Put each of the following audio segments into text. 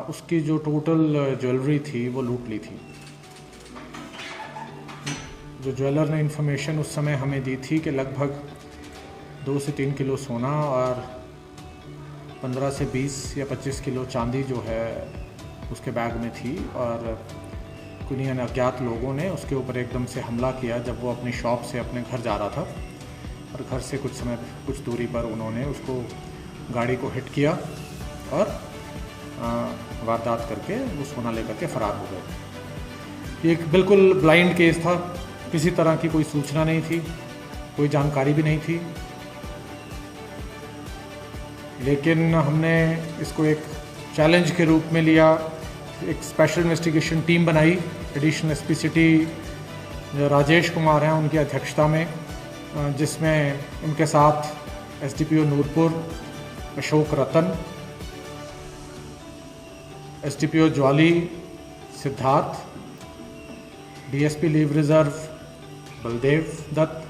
उसकी जो total jewellery थी वो लूट ली थी। जो ज्वेलर ने इन्फॉर्मेशन उस समय हमें दी थी कि लगभग 2 से 3 किलो सोना और 15 से 20 या 25 किलो चांदी जो है उसके बैग में थी, और कुछ अज्ञात लोगों ने उसके ऊपर एकदम से हमला किया जब वो अपनी शॉप से अपने घर जा रहा था, और घर से कुछ दूरी पर उन्होंने उसको गाड़ी को हिट किया और वारदात करके वो सोना लेकर के फ़रार हो गए। एक बिल्कुल ब्लाइंड केस था, किसी तरह की कोई सूचना नहीं थी, कोई जानकारी भी नहीं थी, लेकिन हमने इसको एक चैलेंज के रूप में लिया। एक स्पेशल इन्वेस्टिगेशन टीम बनाई, additional SP city Rajesh Kumar हैं उनकी अध्यक्षता में, जिसमें उनके साथ SDPO Nurpur Ashok Ratan, SDPO Jawali Siddharth, DSP leave reserve Baldev Dutt,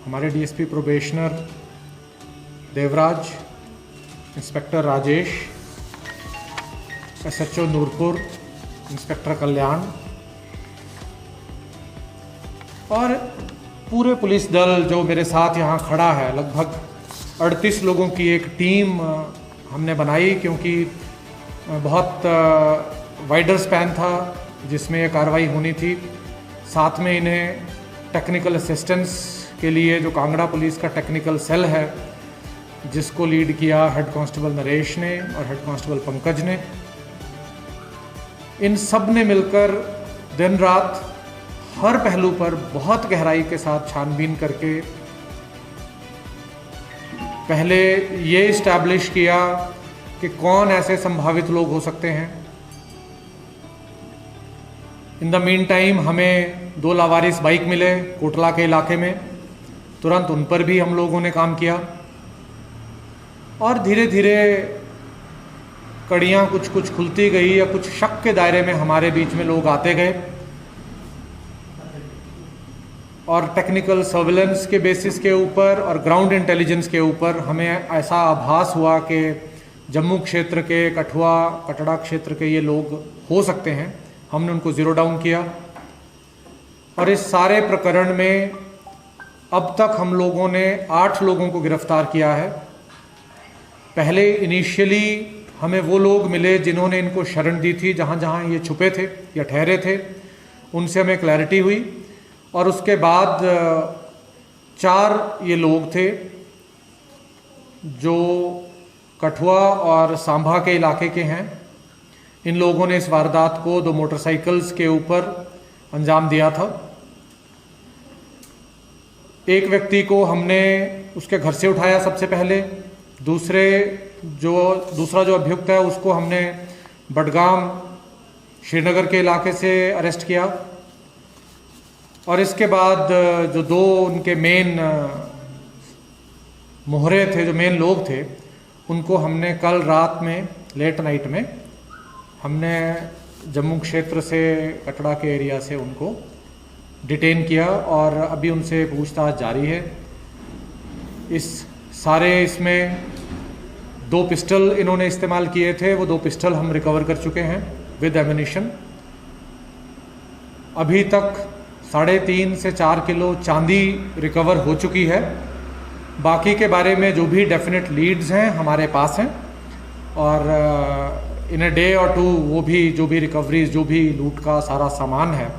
हमारे DSP probationer Devraj, inspector Rajesh, SHO Nurpur, inspector Kalyan और पूरे पुलिस दल जो मेरे साथ यहाँ खड़ा है, लगभग 38 लोगों की एक टीम हमने बनाई, क्योंकि बहुत वाइडर स्पैन था जिसमें ये कार्रवाई होनी थी। साथ में इन्हें टेक्निकल असिस्टेंस के लिए जो कांगड़ा पुलिस का टेक्निकल सेल है, जिसको लीड किया हेड कांस्टेबल नरेश ने और हेड कांस्टेबल पंकज ने, इन सब ने मिलकर दिन रात हर पहलू पर बहुत गहराई के साथ छानबीन करके पहले ये इस्टेब्लिश किया कि कौन ऐसे संभावित लोग हो सकते हैं। इन द मीन टाइम हमें 2 लावारिस बाइक मिले कोटला के इलाके में, तुरंत उन पर भी हम लोगों ने काम किया, और धीरे धीरे कड़ियाँ कुछ खुलती गई या कुछ शक के दायरे में हमारे बीच में लोग आते गए, और टेक्निकल सर्विलेंस के बेसिस के ऊपर और ग्राउंड इंटेलिजेंस के ऊपर हमें ऐसा आभास हुआ कि जम्मू क्षेत्र के, कटड़ा क्षेत्र के ये लोग हो सकते हैं। हमने उनको ज़ीरो डाउन किया, और इस सारे प्रकरण में अब तक हम लोगों ने 8 लोगों को गिरफ्तार किया है। पहले इनिशियली हमें वो लोग मिले जिन्होंने इनको शरण दी थी, जहाँ जहाँ ये छुपे थे या ठहरे थे, उनसे हमें क्लैरिटी हुई, और उसके बाद 4 ये लोग थे जो कठुआ और सांभा के इलाके के हैं। इन लोगों ने इस वारदात को 2 मोटरसाइकिल्स के ऊपर अंजाम दिया था। एक व्यक्ति को हमने उसके घर से उठाया सबसे पहले, दूसरा जो अभियुक्त है उसको हमने बडगाम श्रीनगर के इलाके से अरेस्ट किया, और इसके बाद जो 2 उनके मेन मोहरे थे, जो मेन लोग थे, उनको हमने कल रात में लेट नाइट में हमने जम्मू क्षेत्र से, कटड़ा के एरिया से उनको डिटेन किया, और अभी उनसे पूछताछ जारी है। इसमें 2 पिस्टल इन्होंने इस्तेमाल किए थे, वो 2 पिस्टल हम रिकवर कर चुके हैं विद एमिनिशन। अभी तक 3.5 से 4 किलो चांदी रिकवर हो चुकी है। बाकी के बारे में जो भी डेफिनेट लीड्स हैं हमारे पास हैं, और इन अ डे और 2 वो भी जो भी रिकवरीज, जो भी लूट का सारा सामान है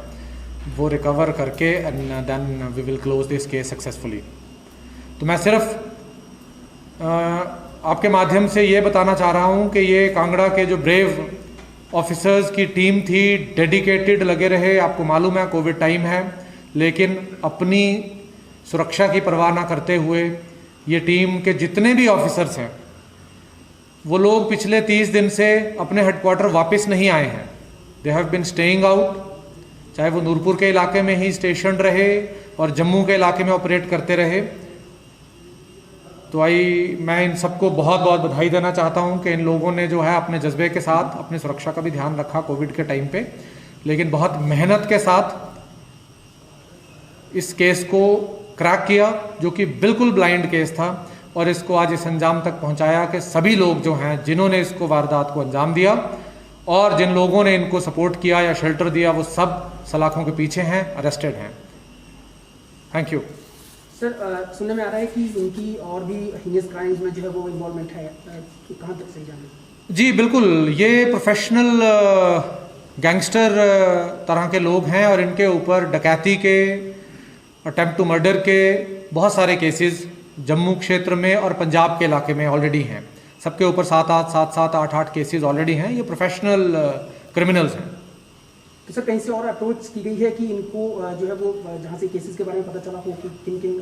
वो रिकवर करके and then we will close this case successfully. तो मैं सिर्फ आपके माध्यम से ये बताना चाह रहा हूँ कि ये कांगड़ा के जो ब्रेव ऑफिसर्स की टीम थी, डेडिकेटेड लगे रहे। आपको मालूम है कोविड टाइम है, लेकिन अपनी सुरक्षा की परवाह ना करते हुए ये टीम के जितने भी ऑफिसर्स हैं, वो लोग पिछले 30 दिन से अपने हेडक्वार्टर वापस नहीं आए हैं। They have been staying out, चाहे वो नूरपुर के इलाके में ही स्टेशन रहे और जम्मू के इलाके में ऑपरेट करते रहे। तो मैं इन सबको बहुत बहुत बधाई देना चाहता हूं कि इन लोगों ने जो है अपने जज्बे के साथ अपनी सुरक्षा का भी ध्यान रखा कोविड के टाइम पे, लेकिन बहुत मेहनत के साथ इस केस को क्रैक किया, जो कि बिल्कुल ब्लाइंड केस था। और इसको आज इस अंजाम तक पहुंचाया कि सभी लोग जो हैं जिन्होंने इसको वारदात को अंजाम दिया और जिन लोगों ने इनको सपोर्ट किया या शेल्टर दिया वो सब सलाखों के पीछे हैं, अरेस्टेड हैं। Thank you. सर, सुनने में आ रहा है कि इनकी और भी हीनियस क्राइम्स में जो है वो इन्वॉल्वमेंट है, कहाँ तक सही जाने? जी बिल्कुल, ये प्रोफेशनल गैंगस्टर तरह के लोग हैं और इनके ऊपर डकैती के, अटेम्प्ट टू मर्डर के बहुत सारे केसेस जम्मू क्षेत्र में और पंजाब के इलाके में ऑलरेडी हैं। सबके ऊपर 7-8 केसेस ऑलरेडी हैं। ये प्रोफेशनल क्रिमिनल्स हैं। तो सर, कहीं से और अप्रोच की गई है कि इनको जो है वो जहाँ से केसेस के बारे में पता चला हो कि किन किन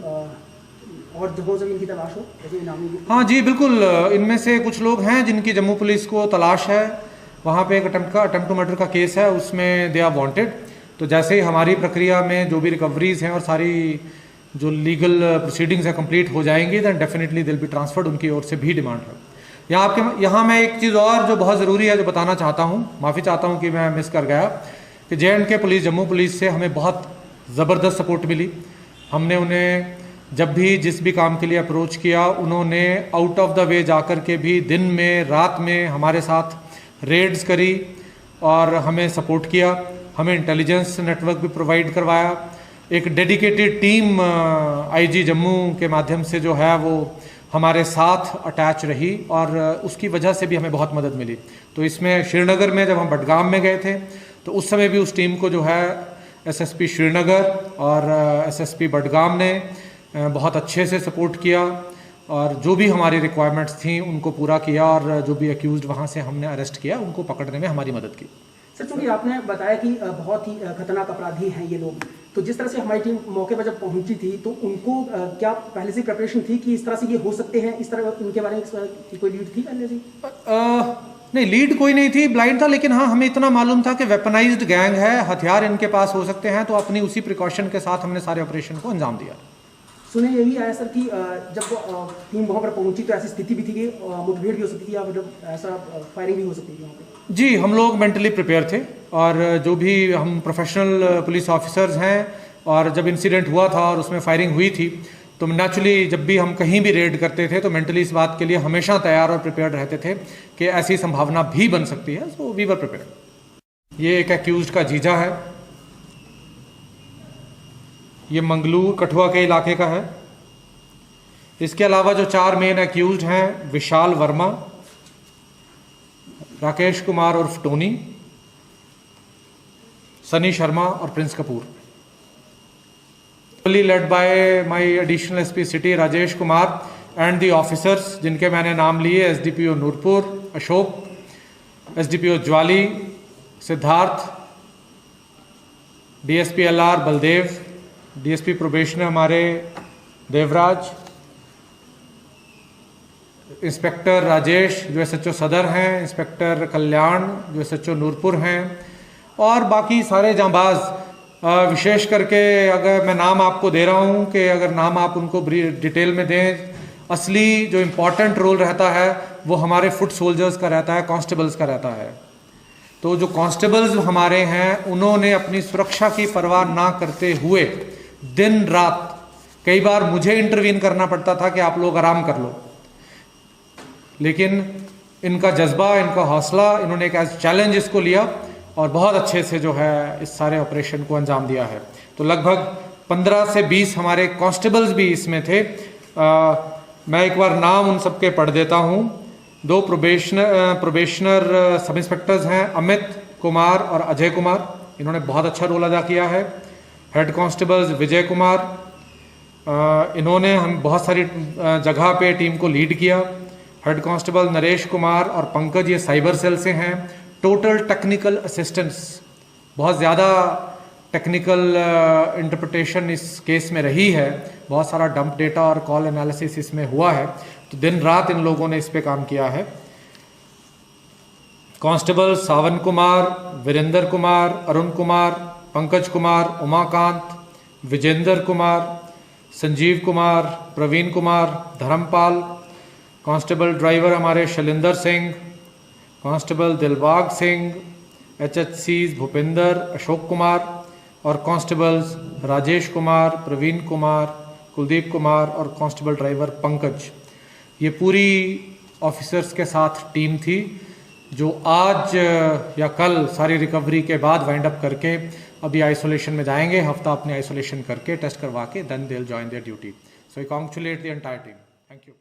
और जगहों से इनकी तलाश हो, जैसे इनामी? हाँ जी बिल्कुल, इनमें से कुछ लोग हैं जिनकी जम्मू पुलिस को तलाश है। वहाँ पे एक अटेम्प्ट टू मर्डर का केस है, उसमें दे आर वांटेड। तो जैसे ही हमारी प्रक्रिया में जो भी रिकवरीज हैं और सारी जो लीगल प्रोसीडिंग्स हैं कंप्लीट हो जाएंगी, दैन डेफिनेटली दिल बी ट्रांसफर्ड। उनकी ओर से भी डिमांड है। यहाँ मैं एक चीज़ और जो बहुत ज़रूरी है जो बताना चाहता हूँ, माफ़ी चाहता हूँ कि मैं मिस कर गया, कि JNK पुलिस, जम्मू पुलिस से हमें बहुत ज़बरदस्त सपोर्ट मिली। हमने उन्हें जब भी जिस भी काम के लिए अप्रोच किया, उन्होंने आउट ऑफ द वे जाकर के भी दिन में रात में हमारे साथ रेड्स करी और हमें सपोर्ट किया। हमें इंटेलिजेंस नेटवर्क भी प्रोवाइड करवाया। एक डेडिकेटेड टीम IG जम्मू के माध्यम से जो है वो हमारे साथ अटैच रही और उसकी वजह से भी हमें बहुत मदद मिली। तो इसमें श्रीनगर में जब हम बडगाम में गए थे तो उस समय भी उस टीम को जो है SSP श्रीनगर और SSP बडगाम ने बहुत अच्छे से सपोर्ट किया और जो भी हमारी रिक्वायरमेंट्स थी उनको पूरा किया और जो भी अक्यूज्ड वहाँ से हमने अरेस्ट किया उनको पकड़ने में हमारी मदद की। सर, चूँकि आपने बताया कि बहुत ही खतरनाक अपराधी हैं ये लोग, तो जिस तरह से हमारी टीम मौके पर जब पहुंची थी तो उनको क्या पहले से प्रिपरेशन थी कि इस तरह से ये हो सकते हैं, इस तरह इनके बारे में कोई लीड थी पहले से? नहीं, लीड कोई नहीं थी, ब्लाइंड था। लेकिन हाँ, हमें इतना मालूम था कि वेपनाइज्ड गैंग है, हथियार इनके पास हो सकते हैं, तो अपनी उसी प्रिकॉशन के साथ हमने सारे ऑपरेशन को अंजाम दिया। सुने यही आया सर कि जब टीम वहाँ पर पहुंची तो ऐसी स्थिति भी थी कि मुठभेड़ भी हो सकती थी या मतलब ऐसा फायरिंग भी हो सकती थी वहाँ पे? जी, हम लोग मेंटली प्रिपेयर थे और जो भी हम प्रोफेशनल पुलिस ऑफिसर्स हैं, और जब इंसिडेंट हुआ था और उसमें फायरिंग हुई थी तो नेचुरली जब भी हम कहीं भी रेड करते थे तो मेंटली इस बात के लिए हमेशा तैयार और प्रिपेयर्ड रहते थे कि ऐसी संभावना भी बन सकती है। So we were prepared. ये एक एक्यूज्ड का जीजा है, ये मंगलूर कठुआ के इलाके का है। इसके अलावा जो 4 मेन एक्यूज्ड हैं, विशाल वर्मा, राकेश कुमार उर्फ टोनी, सनी शर्मा और Prince Kapoor. Led by my additional SP city Rajesh Kumar and the officers जिनके मैंने नाम लिए, SDPO Nurpur Ashok, SDPO Jawali Siddharth, DSP LR Baldev, DSP probationer हमारे देवराज, इंस्पेक्टर राजेश जो SHO सदर हैं, इंस्पेक्टर कल्याण जो SHO नूरपुर हैं, और बाकी सारे जांबाज। विशेष करके अगर मैं नाम आपको दे रहा हूं कि अगर नाम आप उनको डिटेल में दें, असली जो इम्पोर्टेंट रोल रहता है वो हमारे फुट सोल्जर्स का रहता है, कांस्टेबल्स का रहता है। तो जो कांस्टेबल्स हमारे हैं उन्होंने अपनी सुरक्षा की परवाह ना करते हुए दिन रात, कई बार मुझे इंटरवीन करना पड़ता था कि आप लोग आराम कर लो, लेकिन इनका जज्बा, इनका हौसला, इन्होंने एक एज चैलेंज इसको लिया और बहुत अच्छे से जो है इस सारे ऑपरेशन को अंजाम दिया है। तो लगभग 15 से 20 हमारे कांस्टेबल्स भी इसमें थे। मैं एक बार नाम उन सबके पढ़ देता हूँ। 2 प्रोबेशनर सब इंस्पेक्टर्स हैं, अमित कुमार और अजय कुमार, इन्होंने बहुत अच्छा रोल अदा किया है। हेड कांस्टेबल्स विजय कुमार, इन्होंने हम बहुत सारी जगह पे टीम को लीड किया। हेड कांस्टेबल नरेश कुमार और पंकज ये साइबर सेल से हैं। टोटल टेक्निकल असिस्टेंस, बहुत ज़्यादा टेक्निकल इंटरप्रिटेशन इस केस में रही है, बहुत सारा डंप डेटा और कॉल एनालिसिस इसमें हुआ है, तो दिन रात इन लोगों ने इस पे काम किया है। कांस्टेबल सावन कुमार, वीरेंद्र कुमार, अरुण कुमार, पंकज कुमार, उमाकांत, विजेंद्र कुमार, संजीव कुमार, प्रवीण कुमार, धर्मपाल, कांस्टेबल ड्राइवर हमारे शैलेंद्र सिंह, कांस्टेबल दिलबाग सिंह, HHCs भूपेंद्र, अशोक कुमार, और कांस्टेबल्स राजेश कुमार, प्रवीण कुमार, कुलदीप कुमार और कांस्टेबल ड्राइवर पंकज। ये पूरी ऑफिसर्स के साथ टीम थी जो आज या कल सारी रिकवरी के बाद वाइंड अप करके अभी आइसोलेशन में जाएंगे, हफ्ता अपने आइसोलेशन करके टेस्ट करवा के then they will join their duty. So I congratulate the entire team. Thank you.